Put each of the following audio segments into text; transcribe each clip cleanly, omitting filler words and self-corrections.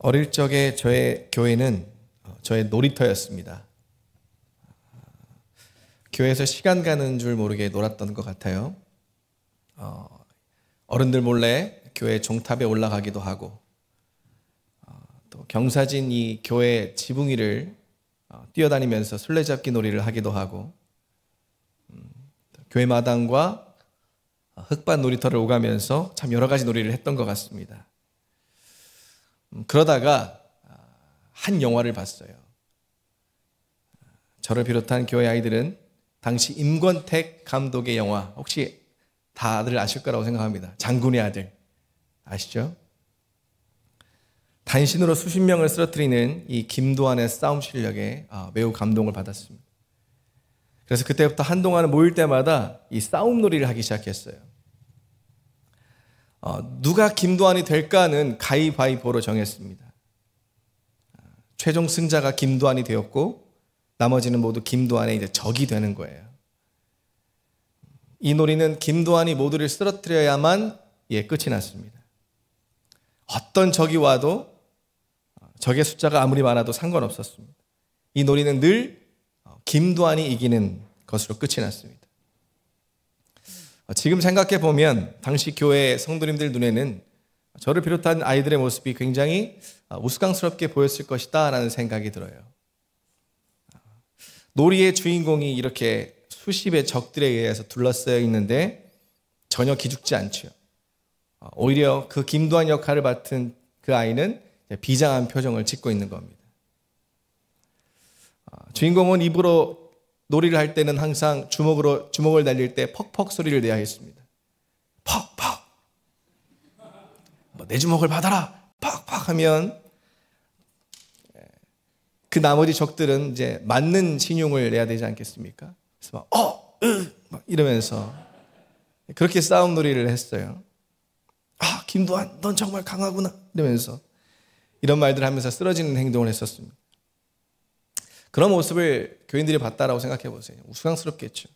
어릴 적에 저의 교회는 저의 놀이터였습니다. 교회에서 시간 가는 줄 모르게 놀았던 것 같아요. 어른들 몰래 교회 종탑에 올라가기도 하고, 또 경사진 이 교회 지붕 위를 뛰어다니면서 술래잡기 놀이를 하기도 하고, 교회 마당과 흙밭 놀이터를 오가면서 참 여러 가지 놀이를 했던 것 같습니다. 그러다가 한 영화를 봤어요. 저를 비롯한 교회 아이들은 당시 임권택 감독의 영화, 혹시 다들 아실 거라고 생각합니다. 장군의 아들 아시죠? 단신으로 수십 명을 쓰러뜨리는 이 김도환의 싸움 실력에 매우 감동을 받았습니다. 그래서 그때부터 한동안은 모일 때마다 이 싸움 놀이를 하기 시작했어요. 누가 김도환이 될까는 가위바위보로 정했습니다. 최종 승자가 김도환이 되었고, 나머지는 모두 김도환의 이제 적이 되는 거예요. 이 놀이는 김도환이 모두를 쓰러뜨려야만 끝이 났습니다. 어떤 적이 와도 적의 숫자가 아무리 많아도 상관없었습니다. 이 놀이는 늘 김도환이 이기는 것으로 끝이 났습니다. 지금 생각해 보면 당시 교회 성도님들 눈에는 저를 비롯한 아이들의 모습이 굉장히 우스꽝스럽게 보였을 것이다 라는 생각이 들어요. 놀이의 주인공이 이렇게 수십의 적들에 의해서 둘러싸여 있는데 전혀 기죽지 않죠. 오히려 그 김도환 역할을 맡은 그 아이는 비장한 표정을 짓고 있는 겁니다. 주인공은 입으로 놀이를 할 때는 항상 주먹을 날릴 때 퍽퍽 소리를 내야 했습니다. 퍽퍽. 내 주먹을 받아라. 퍽퍽 하면 그 나머지 적들은 이제 맞는 신용을 내야 되지 않겠습니까? 그래서 막 이러면서 그렇게 싸움 놀이를 했어요. 김도환, 넌 정말 강하구나. 이러면서 이런 말들을 하면서 쓰러지는 행동을 했었습니다. 그런 모습을 교인들이 봤다라고 생각해 보세요. 우스꽝스럽겠죠.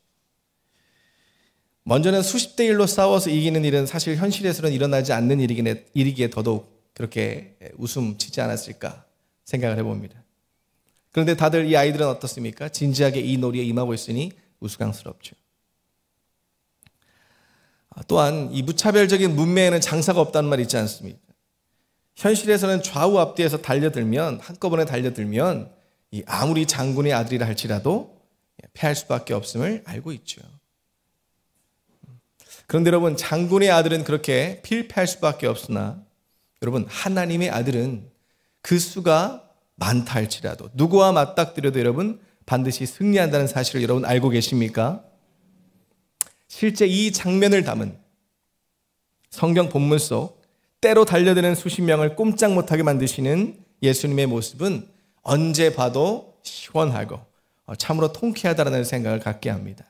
먼저는 수십 대 1로 싸워서 이기는 일은 사실 현실에서는 일어나지 않는 일이기에 더더욱 그렇게 웃음치지 않았을까 생각을 해봅니다. 그런데 다들 이 아이들은 어떻습니까? 진지하게 이 놀이에 임하고 있으니 우스꽝스럽죠. 또한 이 무차별적인 문매에는 장사가 없다는 말 있지 않습니까? 현실에서는 좌우 앞뒤에서 한꺼번에 달려들면 아무리 장군의 아들이라 할지라도 패할 수밖에 없음을 알고 있죠. 그런데 여러분, 장군의 아들은 그렇게 필패할 수밖에 없으나 여러분, 하나님의 아들은 그 수가 많다 할지라도 누구와 맞닥뜨려도 여러분 반드시 승리한다는 사실을 여러분 알고 계십니까? 실제 이 장면을 담은 성경 본문 속 때로 달려드는 수십 명을 꼼짝 못하게 만드시는 예수님의 모습은 언제 봐도 시원하고 참으로 통쾌하다는 생각을 갖게 합니다.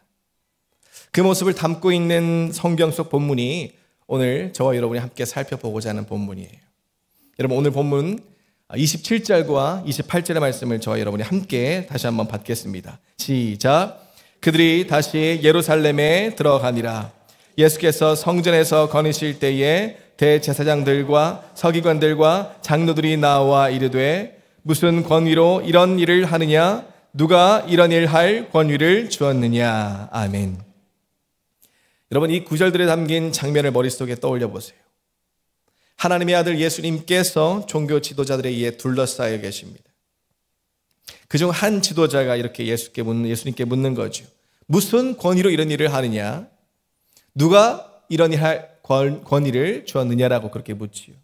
그 모습을 담고 있는 성경 속 본문이 오늘 저와 여러분이 함께 살펴보고자 하는 본문이에요. 여러분, 오늘 본문 27절과 28절의 말씀을 저와 여러분이 함께 다시 한번 받겠습니다. 시작. 그들이 다시 예루살렘에 들어가니라. 예수께서 성전에서 거니실 때에 대제사장들과 서기관들과 장로들이 나와 이르되 무슨 권위로 이런 일을 하느냐? 누가 이런 일 할 권위를 주었느냐? 아멘. 여러분, 이 구절들에 담긴 장면을 머릿속에 떠올려 보세요. 하나님의 아들 예수님께서 종교 지도자들에 의해 둘러싸여 계십니다. 그중 한 지도자가 이렇게 예수님께 묻는 거죠. 무슨 권위로 이런 일을 하느냐? 누가 이런 일 할 권위를 주었느냐라고 그렇게 묻지요.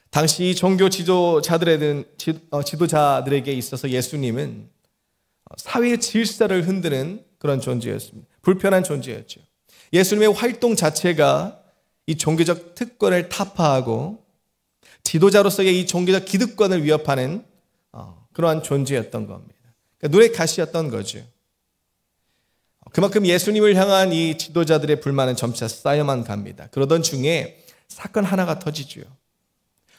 당시 종교 지도자들에게 있어서 예수님은 사회의 질서를 흔드는 그런 존재였습니다. 불편한 존재였죠. 예수님의 활동 자체가 이 종교적 특권을 타파하고 지도자로서의 이 종교적 기득권을 위협하는 그러한 존재였던 겁니다. 그러니까 눈에 가시였던 거죠. 그만큼 예수님을 향한 이 지도자들의 불만은 점차 쌓여만 갑니다. 그러던 중에 사건 하나가 터지죠.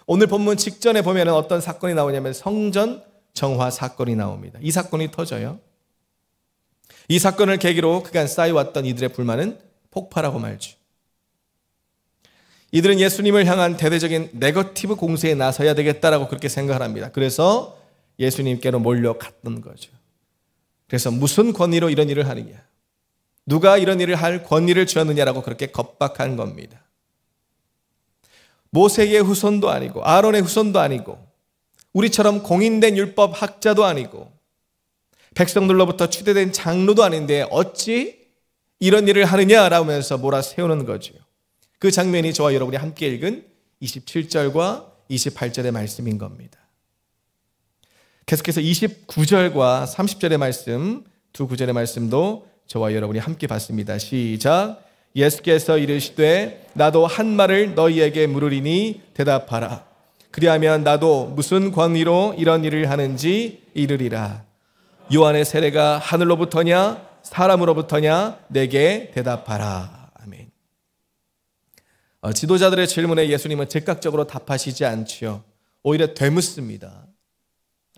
오늘 본문 직전에 보면 어떤 사건이 나오냐면 성전 정화 사건이 나옵니다. 이 사건이 터져요. 이 사건을 계기로 그간 쌓여왔던 이들의 불만은 폭발하고 말죠. 이들은 예수님을 향한 대대적인 네거티브 공세에 나서야 되겠다라고 그렇게 생각을 합니다. 그래서 예수님께로 몰려갔던 거죠. 그래서 무슨 권위로 이런 일을 하느냐, 누가 이런 일을 할 권위를 주었느냐라고 그렇게 겁박한 겁니다. 모세의 후손도 아니고 아론의 후손도 아니고 우리처럼 공인된 율법 학자도 아니고 백성들로부터 추대된 장로도 아닌데 어찌 이런 일을 하느냐라면서 몰아세우는 거죠. 그 장면이 저와 여러분이 함께 읽은 27절과 28절의 말씀인 겁니다. 계속해서 29절과 30절의 말씀, 두 구절의 말씀도 저와 여러분이 함께 봤습니다. 시작. 예수께서 이르시되 나도 한 말을 너희에게 물으리니 대답하라. 그리하면 나도 무슨 권위로 이런 일을 하는지 이르리라. 요한의 세례가 하늘로부터냐 사람으로부터냐 내게 대답하라. 아멘. 지도자들의 질문에 예수님은 즉각적으로 답하시지 않지요. 오히려 되묻습니다.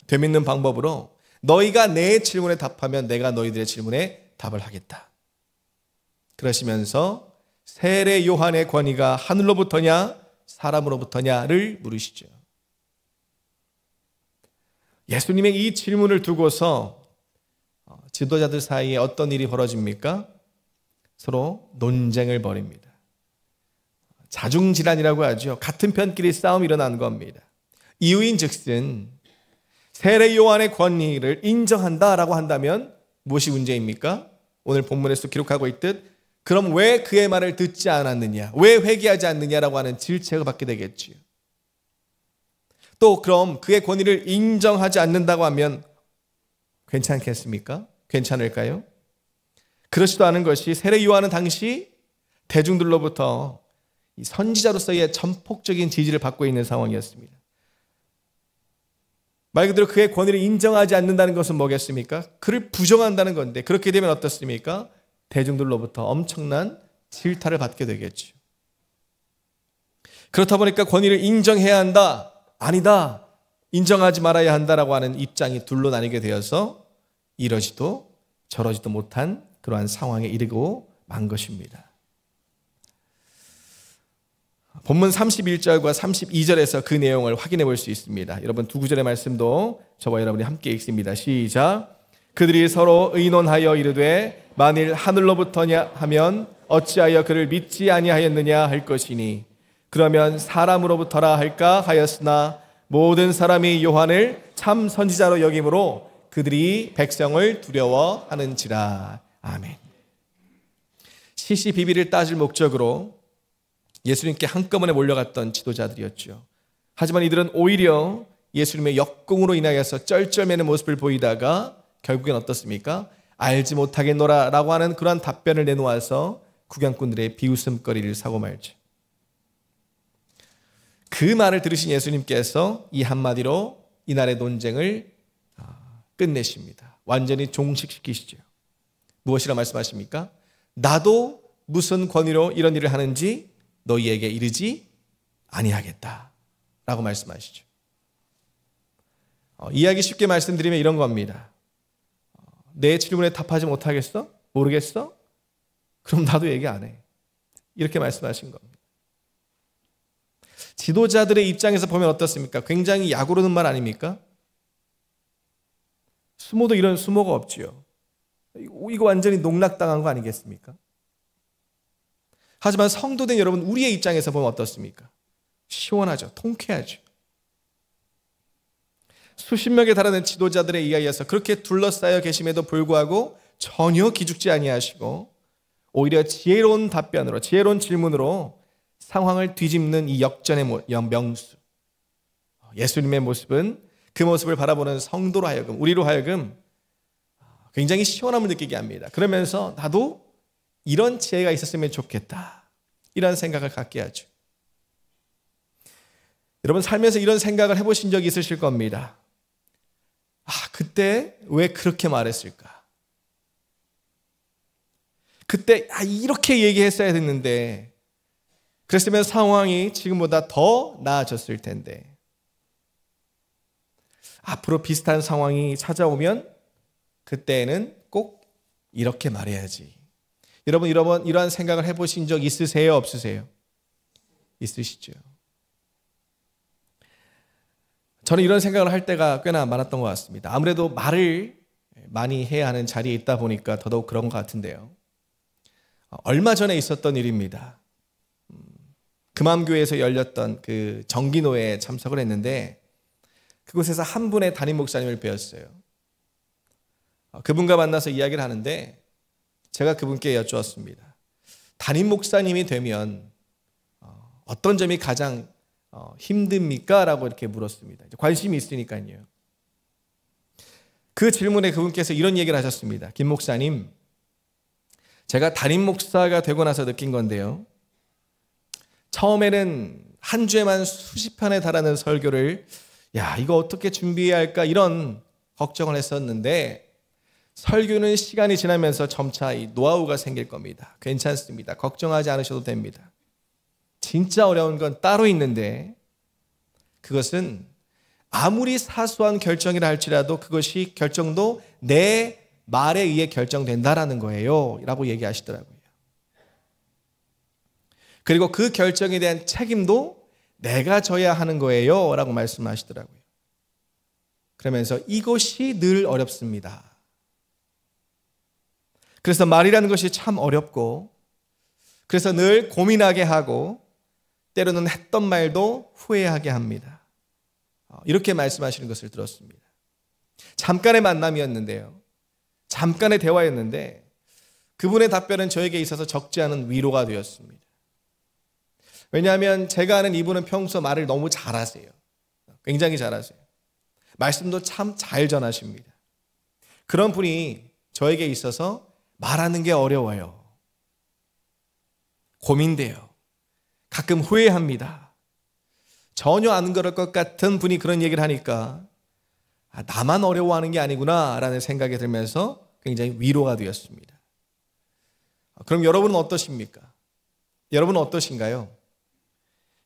되묻는 방법으로 너희가 내 질문에 답하면 내가 너희들의 질문에 답을 하겠다. 그러시면서 세례 요한의 권위가 하늘로부터냐 사람으로부터냐를 물으시죠. 예수님의 이 질문을 두고서 지도자들 사이에 어떤 일이 벌어집니까? 서로 논쟁을 벌입니다. 자중질환이라고 하죠. 같은 편끼리 싸움이 일어난 겁니다. 이유인즉슨 세례 요한의 권위를 인정한다라고 한다면 무엇이 문제입니까? 오늘 본문에서 기록하고 있듯 그럼 왜 그의 말을 듣지 않았느냐, 왜 회개하지 않느냐라고 하는 질책을 받게 되겠지요. 또 그럼 그의 권위를 인정하지 않는다고 하면 괜찮겠습니까? 괜찮을까요? 그렇지도 않은 것이 세례 요한은 당시 대중들로부터 선지자로서의 전폭적인 지지를 받고 있는 상황이었습니다. 말 그대로 그의 권위를 인정하지 않는다는 것은 뭐겠습니까? 그를 부정한다는 건데 그렇게 되면 어떻습니까? 대중들로부터 엄청난 질타를 받게 되겠죠. 그렇다 보니까 권위를 인정해야 한다, 아니다, 인정하지 말아야 한다라고 하는 입장이 둘로 나뉘게 되어서 이러지도 저러지도 못한 그러한 상황에 이르고 만 것입니다. 본문 31절과 32절에서 그 내용을 확인해 볼 수 있습니다. 여러분 두 구절의 말씀도 저와 여러분이 함께 읽습니다. 시작. 그들이 서로 의논하여 이르되 만일 하늘로부터냐 하면 어찌하여 그를 믿지 아니하였느냐 할 것이니 그러면 사람으로부터라 할까 하였으나 모든 사람이 요한을 참 선지자로 여김으로 그들이 백성을 두려워하는지라. 아멘. 시시비비를 따질 목적으로 예수님께 한꺼번에 몰려갔던 지도자들이었죠. 하지만 이들은 오히려 예수님의 역공으로 인하여서 쩔쩔매는 모습을 보이다가 결국엔 어떻습니까? 알지 못하겠노라 라고 하는 그러한 답변을 내놓아서 구경꾼들의 비웃음거리를 사고 말죠. 그 말을 들으신 예수님께서 이 한마디로 이날의 논쟁을 끝내십니다. 완전히 종식시키시죠. 무엇이라 말씀하십니까? 나도 무슨 권위로 이런 일을 하는지 너희에게 이르지 아니하겠다 라고 말씀하시죠. 이야기 쉽게 말씀드리면 이런 겁니다. 내 질문에 답하지 못하겠어? 모르겠어? 그럼 나도 얘기 안 해. 이렇게 말씀하신 겁니다. 지도자들의 입장에서 보면 어떻습니까? 굉장히 약오르는 말 아닙니까? 수모도 이런 수모가 없지요. 이거 완전히 농락당한 거 아니겠습니까? 하지만 성도된 여러분, 우리의 입장에서 보면 어떻습니까? 시원하죠. 통쾌하죠. 수십 명에 달하는 지도자들에 의하여서 그렇게 둘러싸여 계심에도 불구하고 전혀 기죽지 아니하시고 오히려 지혜로운 답변으로, 지혜로운 질문으로 상황을 뒤집는 이 역전의 명수. 예수님의 모습은 그 모습을 바라보는 성도로 하여금, 우리로 하여금 굉장히 시원함을 느끼게 합니다. 그러면서 나도 이런 지혜가 있었으면 좋겠다, 이런 생각을 갖게 하죠. 여러분 살면서 이런 생각을 해보신 적이 있으실 겁니다. 그때 왜 그렇게 말했을까? 그때 이렇게 얘기했어야 됐는데, 그랬으면 상황이 지금보다 더 나아졌을 텐데, 앞으로 비슷한 상황이 찾아오면 그때는 꼭 이렇게 말해야지. 여러분 이러한 생각을 해보신 적 있으세요? 없으세요? 있으시죠? 저는 이런 생각을 할 때가 꽤나 많았던 것 같습니다. 아무래도 말을 많이 해야 하는 자리에 있다 보니까 더더욱 그런 것 같은데요. 얼마 전에 있었던 일입니다. 금암교회에서 열렸던 그 정기노회에 참석을 했는데 그곳에서 한 분의 담임 목사님을 뵈었어요. 그분과 만나서 이야기를 하는데 제가 그분께 여쭈었습니다. 담임 목사님이 되면 어떤 점이 가장 힘듭니까? 라고 이렇게 물었습니다. 관심이 있으니까요. 그 질문에 그분께서 이런 얘기를 하셨습니다. 김 목사님, 제가 담임 목사가 되고 나서 느낀 건데요. 처음에는 한 주에만 수십 편에 달하는 설교를 이거 어떻게 준비해야 할까 이런 걱정을 했었는데 설교는 시간이 지나면서 점차 이 노하우가 생길 겁니다. 괜찮습니다. 걱정하지 않으셔도 됩니다. 진짜 어려운 건 따로 있는데 그것은 아무리 사소한 결정이라 할지라도 그것이 결정도 내 말에 의해 결정된다라는 거예요. 라고 얘기하시더라고요. 그리고 그 결정에 대한 책임도 내가 져야 하는 거예요. 라고 말씀하시더라고요. 그러면서 이것이 늘 어렵습니다. 그래서 말이라는 것이 참 어렵고 그래서 늘 고민하게 하고 때로는 했던 말도 후회하게 합니다. 이렇게 말씀하시는 것을 들었습니다. 잠깐의 만남이었는데요. 잠깐의 대화였는데 그분의 답변은 저에게 있어서 적지 않은 위로가 되었습니다. 왜냐하면 제가 아는 이분은 평소 말을 너무 잘하세요. 굉장히 잘하세요. 말씀도 참 잘 전하십니다. 그런 분이 저에게 있어서 말하는 게 어려워요. 고민돼요. 가끔 후회합니다. 전혀 안 그럴 것 같은 분이 그런 얘기를 하니까 나만 어려워하는 게 아니구나 라는 생각이 들면서 굉장히 위로가 되었습니다. 그럼 여러분은 어떠십니까? 여러분은 어떠신가요?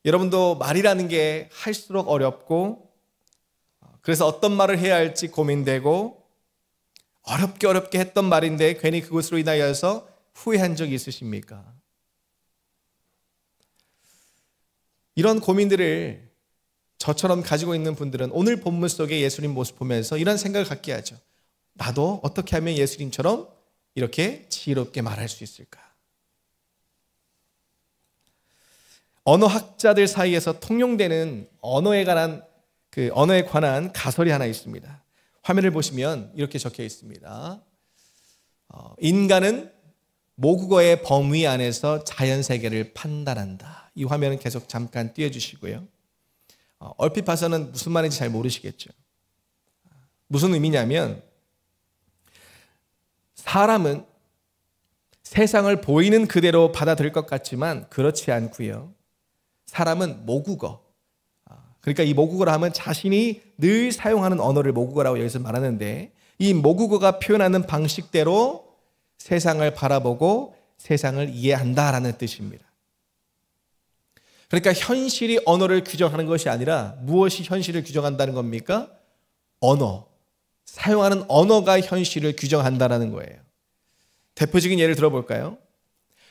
여러분도 말이라는 게 할수록 어렵고 그래서 어떤 말을 해야 할지 고민되고 어렵게 했던 말인데 괜히 그것으로 인하여서 후회한 적이 있으십니까? 이런 고민들을 저처럼 가지고 있는 분들은 오늘 본문 속의 예수님 모습 보면서 이런 생각을 갖게 하죠. 나도 어떻게 하면 예수님처럼 이렇게 지혜롭게 말할 수 있을까? 언어학자들 사이에서 통용되는 언어에 관한 가설이 하나 있습니다. 화면을 보시면 이렇게 적혀 있습니다. 인간은 모국어의 범위 안에서 자연세계를 판단한다. 이 화면은 계속 잠깐 띄워주시고요. 얼핏 봐서는 무슨 말인지 잘 모르시겠죠. 무슨 의미냐면 사람은 세상을 보이는 그대로 받아들일 것 같지만 그렇지 않고요. 사람은 모국어, 그러니까 이 모국어라 하면 자신이 늘 사용하는 언어를 모국어라고 여기서 말하는데 이 모국어가 표현하는 방식대로 세상을 바라보고 세상을 이해한다라는 뜻입니다. 그러니까 현실이 언어를 규정하는 것이 아니라 무엇이 현실을 규정한다는 겁니까? 언어, 사용하는 언어가 현실을 규정한다는 거예요. 대표적인 예를 들어볼까요?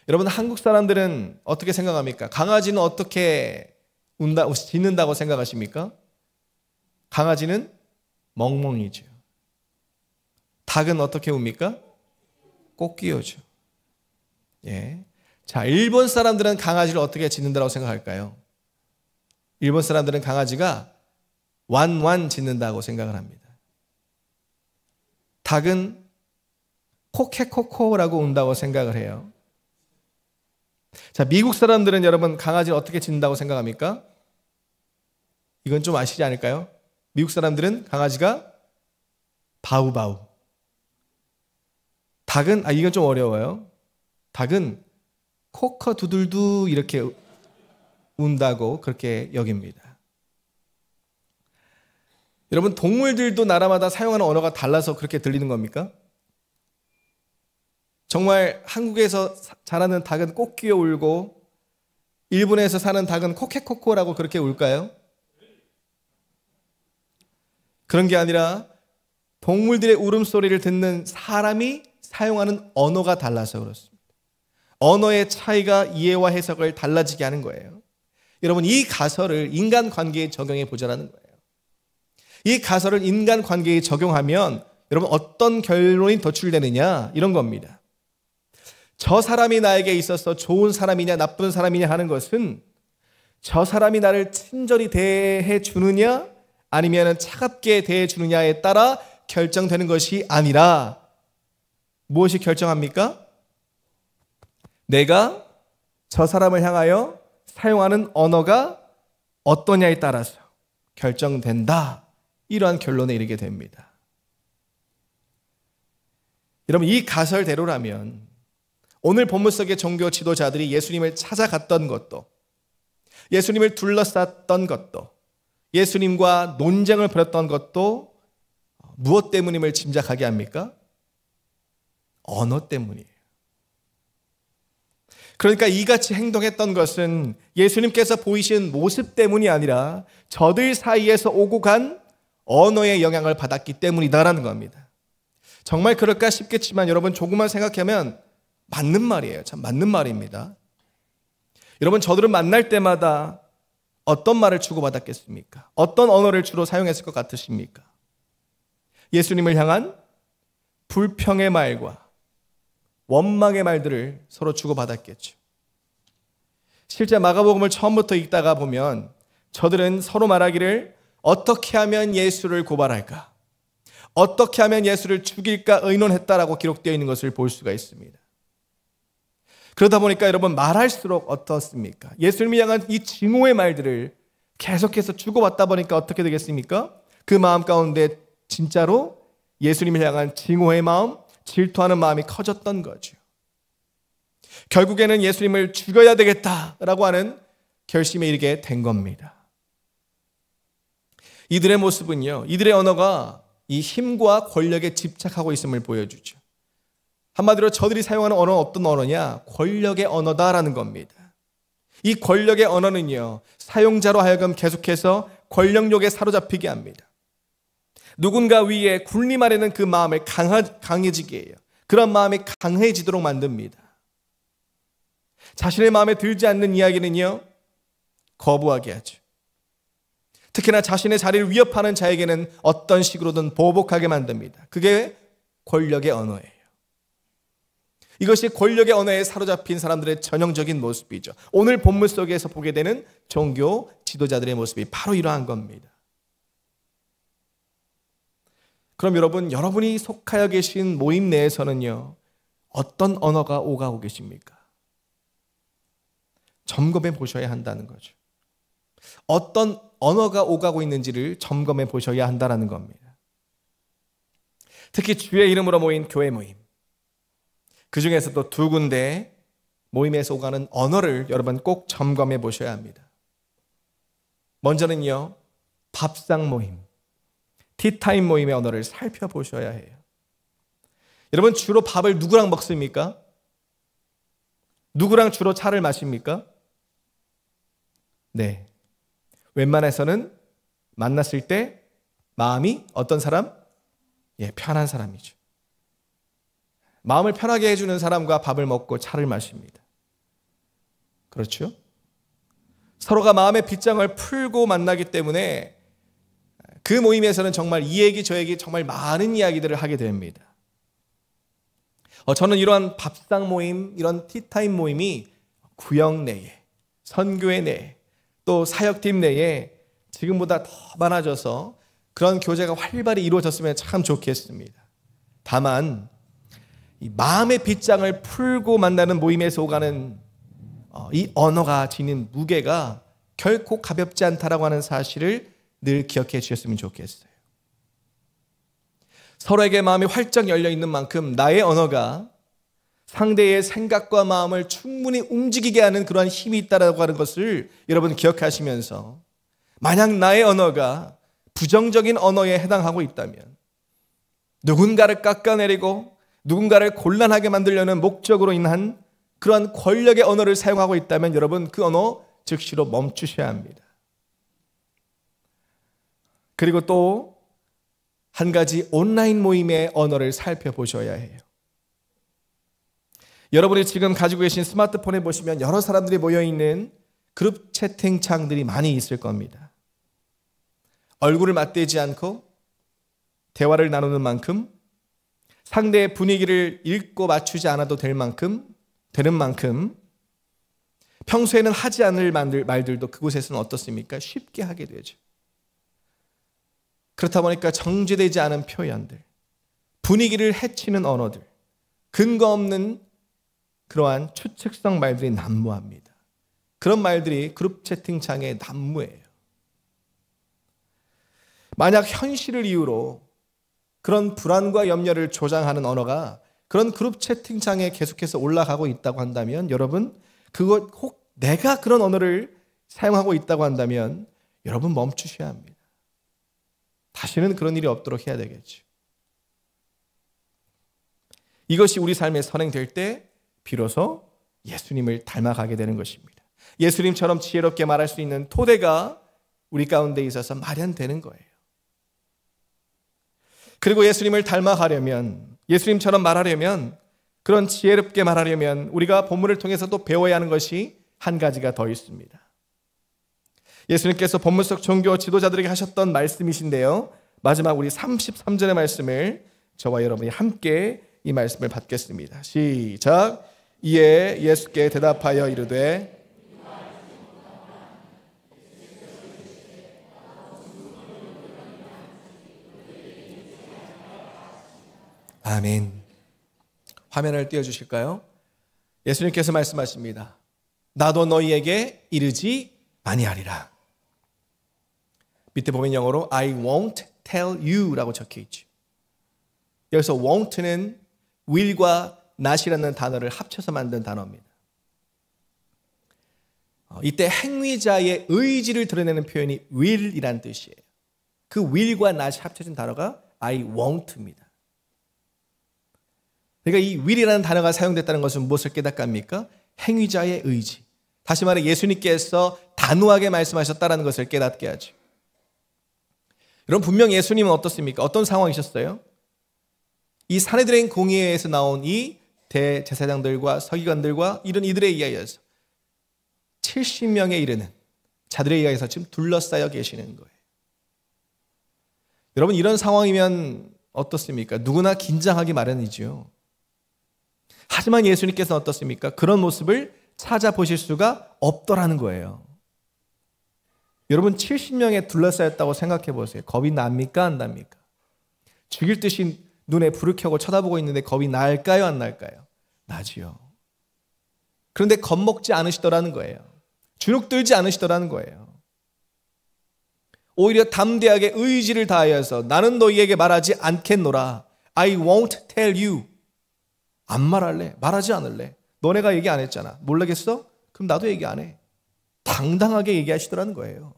여러분 한국 사람들은 어떻게 생각합니까? 강아지는 어떻게 짖는다고 생각하십니까? 강아지는 멍멍이죠. 닭은 어떻게 웁니까? 꼬끼요죠. 예. 자, 일본 사람들은 강아지를 어떻게 짖는다고 생각할까요? 일본 사람들은 강아지가 완완 짖는다고 생각을 합니다. 닭은 코케코코라고 운다고 생각을 해요. 자, 미국 사람들은 여러분 강아지를 어떻게 짖는다고 생각합니까? 이건 좀 아시지 않을까요? 미국 사람들은 강아지가 바우바우. 닭은 이건 좀 어려워요. 닭은 코커두들두 이렇게 운다고 그렇게 여깁니다. 여러분 동물들도 나라마다 사용하는 언어가 달라서 그렇게 들리는 겁니까? 정말 한국에서 자라는 닭은 꼬끼어 울고 일본에서 사는 닭은 코케코코라고 그렇게 울까요? 그런 게 아니라 동물들의 울음소리를 듣는 사람이 사용하는 언어가 달라서 그렇습니다. 언어의 차이가 이해와 해석을 달라지게 하는 거예요. 여러분, 이 가설을 인간관계에 적용해 보자는 거예요. 이 가설을 인간관계에 적용하면 여러분 어떤 결론이 도출되느냐, 이런 겁니다. 저 사람이 나에게 있어서 좋은 사람이냐 나쁜 사람이냐 하는 것은 저 사람이 나를 친절히 대해 주느냐 아니면 차갑게 대해 주느냐에 따라 결정되는 것이 아니라 무엇이 결정합니까? 내가 저 사람을 향하여 사용하는 언어가 어떠냐에 따라서 결정된다. 이러한 결론에 이르게 됩니다. 여러분, 이 가설대로라면 오늘 본문 속의 종교 지도자들이 예수님을 찾아갔던 것도, 예수님을 둘러쌌던 것도, 예수님과 논쟁을 벌였던 것도 무엇 때문임을 짐작하게 합니까? 언어 때문이에요. 그러니까 이같이 행동했던 것은 예수님께서 보이신 모습 때문이 아니라 저들 사이에서 오고 간 언어의 영향을 받았기 때문이다라는 겁니다. 정말 그럴까 싶겠지만 여러분, 조금만 생각하면 맞는 말이에요. 참 맞는 말입니다. 여러분, 저들은 만날 때마다 어떤 말을 주고받았겠습니까? 어떤 언어를 주로 사용했을 것 같으십니까? 예수님을 향한 불평의 말과 원망의 말들을 서로 주고받았겠죠. 실제 마가복음을 처음부터 읽다가 보면 저들은 서로 말하기를 어떻게 하면 예수를 고발할까? 어떻게 하면 예수를 죽일까 의논했다라고 기록되어 있는 것을 볼 수가 있습니다. 그러다 보니까 여러분, 말할수록 어떻습니까? 예수님을 향한 이 증오의 말들을 계속해서 주고받다 보니까 어떻게 되겠습니까? 그 마음 가운데 진짜로 예수님을 향한 증오의 마음, 질투하는 마음이 커졌던 거죠. 결국에는 예수님을 죽여야 되겠다라고 하는 결심에 이르게 된 겁니다. 이들의 모습은요, 이들의 언어가 이 힘과 권력에 집착하고 있음을 보여주죠. 한마디로 저들이 사용하는 언어는 어떤 언어냐? 권력의 언어다라는 겁니다. 이 권력의 언어는요, 사용자로 하여금 계속해서 권력욕에 사로잡히게 합니다. 누군가 위에 군림하려는 그 마음을 강해지게 해요. 그런 마음이 강해지도록 만듭니다. 자신의 마음에 들지 않는 이야기는요, 거부하게 하죠. 특히나 자신의 자리를 위협하는 자에게는 어떤 식으로든 보복하게 만듭니다. 그게 권력의 언어예요. 이것이 권력의 언어에 사로잡힌 사람들의 전형적인 모습이죠. 오늘 본문 속에서 보게 되는 종교 지도자들의 모습이 바로 이러한 겁니다. 그럼 여러분, 여러분이 속하여 계신 모임 내에서는요, 어떤 언어가 오가고 계십니까? 점검해 보셔야 한다는 거죠. 어떤 언어가 오가고 있는지를 점검해 보셔야 한다는 겁니다. 특히 주의 이름으로 모인 교회 모임, 그 중에서도 두 군데 모임에서 오가는 언어를 여러분 꼭 점검해 보셔야 합니다. 먼저는요, 밥상 모임, 티타임 모임의 언어를 살펴보셔야 해요. 여러분, 주로 밥을 누구랑 먹습니까? 누구랑 주로 차를 마십니까? 네. 웬만해서는 만났을 때 마음이 어떤 사람? 편한 사람이죠. 마음을 편하게 해주는 사람과 밥을 먹고 차를 마십니다. 그렇죠? 서로가 마음의 빗장을 풀고 만나기 때문에 그 모임에서는 정말 이 얘기 저 얘기 정말 많은 이야기들을 하게 됩니다. 저는 이러한 밥상 모임, 이런 티타임 모임이 구역 내에, 선교회 내에, 또 사역팀 내에 지금보다 더 많아져서 그런 교제가 활발히 이루어졌으면 참 좋겠습니다. 다만 이 마음의 빗장을 풀고 만나는 모임에서 오가는 이 언어가 지닌 무게가 결코 가볍지 않다라고 하는 사실을 늘 기억해 주셨으면 좋겠어요. 서로에게 마음이 활짝 열려 있는 만큼 나의 언어가 상대의 생각과 마음을 충분히 움직이게 하는 그러한 힘이 있다라고 하는 것을 여러분 기억하시면서, 만약 나의 언어가 부정적인 언어에 해당하고 있다면, 누군가를 깎아내리고 누군가를 곤란하게 만들려는 목적으로 인한 그러한 권력의 언어를 사용하고 있다면 여러분 그 언어 즉시로 멈추셔야 합니다. 그리고 또 한 가지, 온라인 모임의 언어를 살펴보셔야 해요. 여러분이 지금 가지고 계신 스마트폰에 보시면 여러 사람들이 모여있는 그룹 채팅창들이 많이 있을 겁니다. 얼굴을 맞대지 않고 대화를 나누는 만큼, 상대의 분위기를 읽고 맞추지 않아도 되는 만큼 평소에는 하지 않을 말들도 그곳에서는 어떻습니까? 쉽게 하게 되죠. 그렇다 보니까 정제되지 않은 표현들, 분위기를 해치는 언어들, 근거 없는 그러한 추측성 말들이 난무합니다. 그런 말들이 그룹 채팅창의 난무예요. 만약 현실을 이유로 그런 불안과 염려를 조장하는 언어가 그런 그룹 채팅창에 계속해서 올라가고 있다고 한다면, 여러분, 그것 혹 내가 그런 언어를 사용하고 있다고 한다면 여러분 멈추셔야 합니다. 다시는 그런 일이 없도록 해야 되겠죠. 이것이 우리 삶에 선행될 때 비로소 예수님을 닮아가게 되는 것입니다. 예수님처럼 지혜롭게 말할 수 있는 토대가 우리 가운데 있어서 마련되는 거예요. 그리고 예수님을 닮아가려면, 예수님처럼 말하려면, 그런 지혜롭게 말하려면 우리가 본문을 통해서 또 배워야 하는 것이 한 가지가 더 있습니다. 예수님께서 본문 속 종교 지도자들에게 하셨던 말씀이신데요, 마지막 우리 33절의 말씀을 저와 여러분이 함께 이 말씀을 받겠습니다. 시작. 이에 예수께 대답하여 이르되 아멘. 화면을 띄워주실까요? 예수님께서 말씀하십니다. 나도 너희에게 이르지 아니하리라. 밑에 보면 영어로 I won't tell you 라고 적혀 있죠. 여기서 won't는 will과 not이라는 단어를 합쳐서 만든 단어입니다. 이때 행위자의 의지를 드러내는 표현이 will이라는 뜻이에요. 그 will과 not이 합쳐진 단어가 I won't입니다. 그러니까 이 will이라는 단어가 사용됐다는 것은 무엇을 깨닫습니까? 행위자의 의지. 다시 말해 예수님께서 단호하게 말씀하셨다는 것을 깨닫게 하죠. 여러분, 분명 예수님은 어떻습니까? 어떤 상황이셨어요? 이 산헤드린 공의회에서 나온 이 대제사장들과 서기관들과 이런 이들에 의하여서 70명에 이르는 자들에 의해서 지금 둘러싸여 계시는 거예요. 여러분, 이런 상황이면 어떻습니까? 누구나 긴장하기 마련이죠. 하지만 예수님께서는 어떻습니까? 그런 모습을 찾아보실 수가 없더라는 거예요. 여러분, 70명에 둘러싸였다고 생각해 보세요. 겁이 납니까? 안 납니까? 죽일 듯이 눈에 불을 켜고 쳐다보고 있는데 겁이 날까요? 안 날까요? 나지요. 그런데 겁먹지 않으시더라는 거예요. 주눅들지 않으시더라는 거예요. 오히려 담대하게 의지를 다하여서 나는 너희에게 말하지 않겠노라. I won't tell you. 안 말할래. 말하지 않을래. 너네가 얘기 안 했잖아. 모르겠어? 그럼 나도 얘기 안 해. 당당하게 얘기하시더라는 거예요.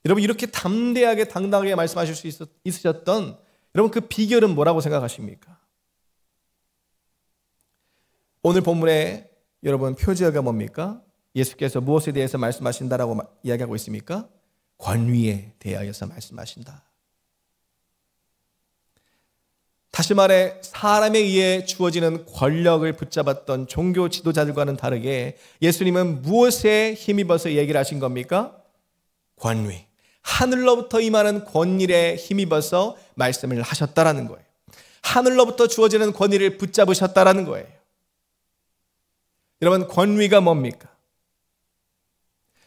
여러분, 이렇게 담대하게 당당하게 말씀하실 수 있으셨던 여러분, 그 비결은 뭐라고 생각하십니까? 오늘 본문에 여러분 표제어가 뭡니까? 예수께서 무엇에 대해서 말씀하신다라고 이야기하고 있습니까? 권위에 대하여서 말씀하신다. 다시 말해 사람에 의해 주어지는 권력을 붙잡았던 종교 지도자들과는 다르게 예수님은 무엇에 힘입어서 얘기를 하신 겁니까? 권위. 하늘로부터 임하는 권위에 힘입어서 말씀을 하셨다라는 거예요. 하늘로부터 주어지는 권위를 붙잡으셨다라는 거예요. 여러분, 권위가 뭡니까?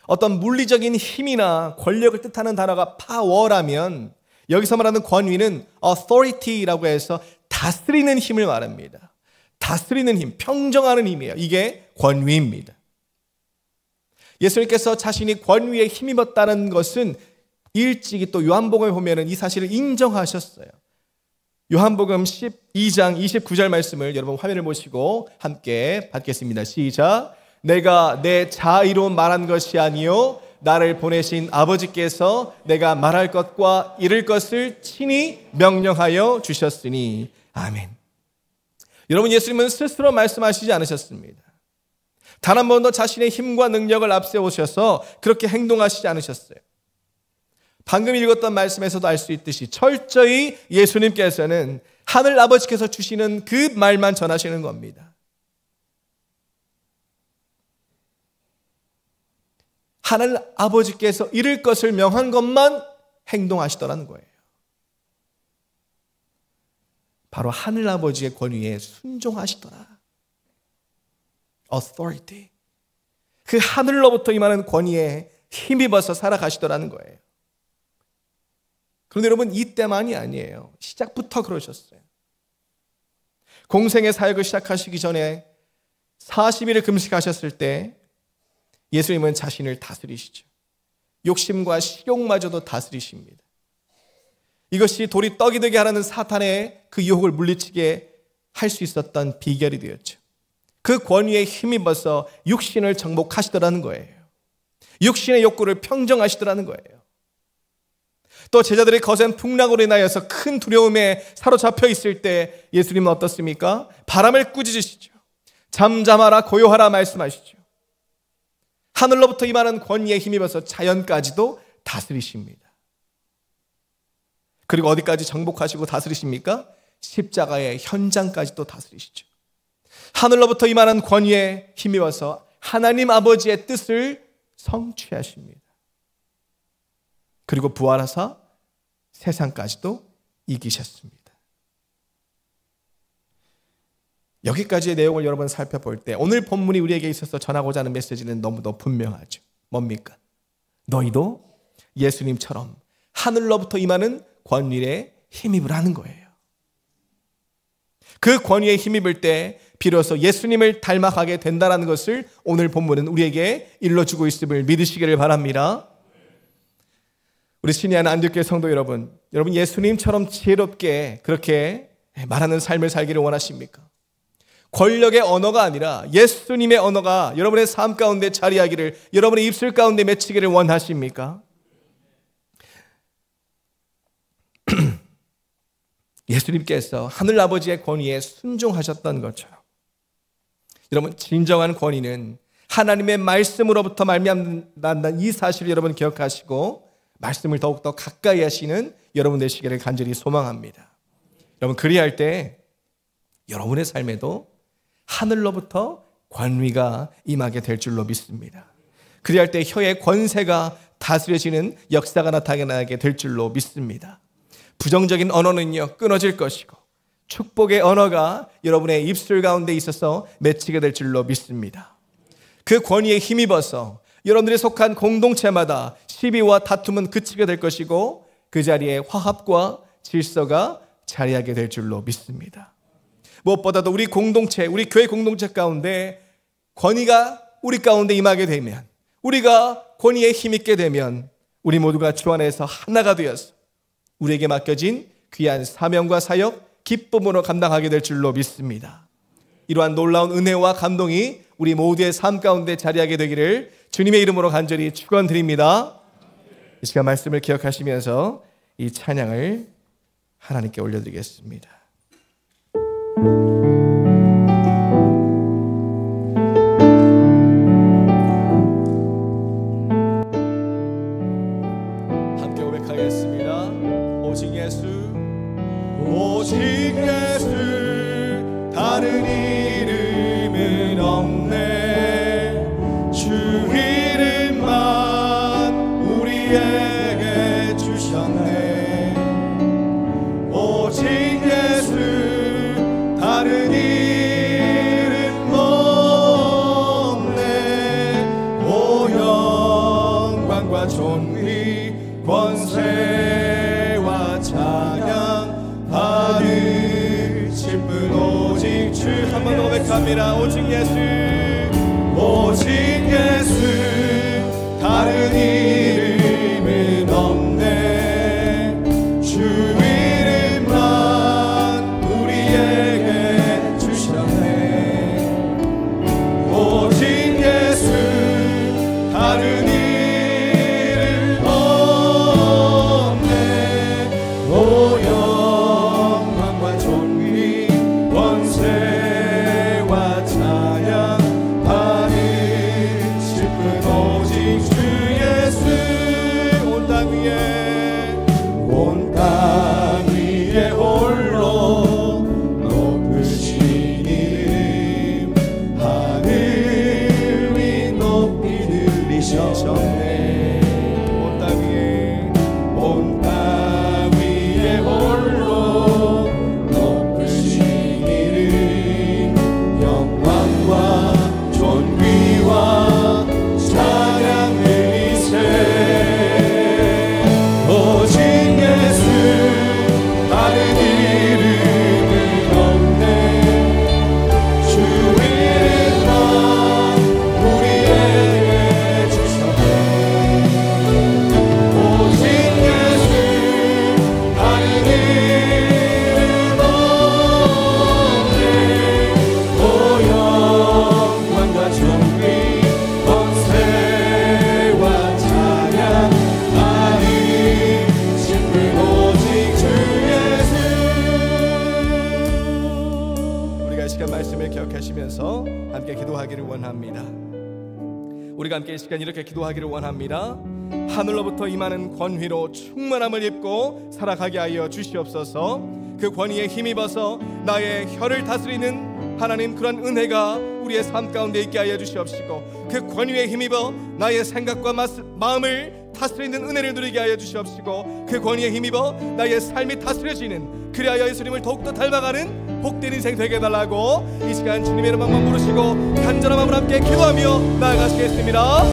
어떤 물리적인 힘이나 권력을 뜻하는 단어가 파워라면 여기서 말하는 권위는 authority라고 해서 다스리는 힘을 말합니다. 다스리는 힘, 평정하는 힘이에요. 이게 권위입니다. 예수님께서 자신이 권위에 힘입었다는 것은 일찍이 또 요한복음에 보면 이 사실을 인정하셨어요. 요한복음 12장 29절 말씀을 여러분 화면을 보시고 함께 받겠습니다. 시작. 내가 내 자의로 말한 것이 아니요 나를 보내신 아버지께서 내가 말할 것과 이룰 것을 친히 명령하여 주셨으니. 아멘. 여러분, 예수님은 스스로 말씀하시지 않으셨습니다. 단 한 번도 자신의 힘과 능력을 앞세우셔서 그렇게 행동하시지 않으셨어요. 방금 읽었던 말씀에서도 알 수 있듯이 철저히 예수님께서는 하늘 아버지께서 주시는 그 말만 전하시는 겁니다. 하늘 아버지께서 이룰 것을 명한 것만 행동하시더라는 거예요. 바로 하늘 아버지의 권위에 순종하시더라. authority. 그 하늘로부터 임하는 권위에 힘입어서 살아가시더라는 거예요. 그런데 여러분, 이때만이 아니에요. 시작부터 그러셨어요. 공생의 사역을 시작하시기 전에 40일을 금식하셨을 때 예수님은 자신을 다스리시죠. 욕심과 식욕마저도 다스리십니다. 이것이 돌이 떡이 되게 하라는 사탄의 그 유혹을 물리치게 할 수 있었던 비결이 되었죠. 그 권위에 힘입어서 육신을 정복하시더라는 거예요. 육신의 욕구를 평정하시더라는 거예요. 또 제자들의 거센 풍랑으로 인하여서 큰 두려움에 사로잡혀 있을 때 예수님은 어떻습니까? 바람을 꾸짖으시죠. 잠잠하라 고요하라 말씀하시죠. 하늘로부터 임하는 권위에 힘입어서 자연까지도 다스리십니다. 그리고 어디까지 정복하시고 다스리십니까? 십자가의 현장까지도 다스리시죠. 하늘로부터 임하는 권위에 힘입어서 하나님 아버지의 뜻을 성취하십니다. 그리고 부활하사 세상까지도 이기셨습니다. 여기까지의 내용을 여러분 살펴볼 때 오늘 본문이 우리에게 있어서 전하고자 하는 메시지는 너무도 분명하죠. 뭡니까? 너희도 예수님처럼 하늘로부터 임하는 권위에 힘입을 하는 거예요. 그 권위에 힘입을 때 비로소 예수님을 닮아가게 된다는 것을 오늘 본문은 우리에게 일러주고 있음을 믿으시기를 바랍니다. 우리 신이 하나 안디옥교회 성도 여러분 예수님처럼 지혜롭게 그렇게 말하는 삶을 살기를 원하십니까? 권력의 언어가 아니라 예수님의 언어가 여러분의 삶 가운데 자리하기를, 여러분의 입술 가운데 맺히기를 원하십니까? 예수님께서 하늘 아버지의 권위에 순종하셨던 것처럼 여러분, 진정한 권위는 하나님의 말씀으로부터 말미암는다는 이 사실을 여러분 기억하시고 말씀을 더욱더 가까이 하시는 여러분 되시기를 간절히 소망합니다. 여러분, 그리할 때 여러분의 삶에도 하늘로부터 권위가 임하게 될 줄로 믿습니다. 그리할 때 혀의 권세가 다스려지는 역사가 나타나게 될 줄로 믿습니다. 부정적인 언어는요 끊어질 것이고 축복의 언어가 여러분의 입술 가운데 있어서 맺히게 될 줄로 믿습니다. 그 권위에 힘입어서 여러분들이 속한 공동체마다 시비와 다툼은 그치게 될 것이고 그 자리에 화합과 질서가 자리하게 될 줄로 믿습니다. 무엇보다도 우리 공동체, 우리 교회 공동체 가운데 권위가 우리 가운데 임하게 되면, 우리가 권위에 힘있게 되면 우리 모두가 주 안에서 하나가 되어서 우리에게 맡겨진 귀한 사명과 사역 기쁨으로 감당하게 될 줄로 믿습니다. 이러한 놀라운 은혜와 감동이 우리 모두의 삶 가운데 자리하게 되기를 주님의 이름으로 간절히 축원드립니다. 이 시간 말씀을 기억하시면서 이 찬양을 하나님께 올려드리겠습니다. 함께 고백하겠습니다. 오직 예수, 오직 예수, 다른 이름은 없네. 주 이름만 우리에게 주셨네. 오직 예수, 다른 이름 없네. 오 영광과 존귀 권세와 찬양 받으실 분 오직 주. 한 번 더 고백합니다. 오직 예수, 오직 예수, 다른 이름은 없네. 주 이름만 우리에게 주셨네. 오직 예수, 다른 이름 없네. 오 영광과 존귀 권세와 찬양 받으실 분 오직 주 예수. 원합니다. 우리가 함께 이 시간 이렇게 기도하기를 원합니다. 하늘로부터 임하는 권위로 충만함을 입고 살아가게 하여 주시옵소서. 그 권위에 힘입어서 나의 혀를 다스리는 하나님 그런 은혜가 우리의 삶 가운데 있게 하여 주시옵시고, 그 권위에 힘입어 나의 생각과 마음을 다스리는 은혜를 누리게 하여 주시옵시고, 그 권위에 힘입어 나의 삶이 다스려지는, 그리하여 예수님을 더욱더 닮아가는 복된 인생 되게 해달라고 이 시간 주님의 이름만 부르시고 간절한 마음으로 함께 기도하며 나아가시겠습니다.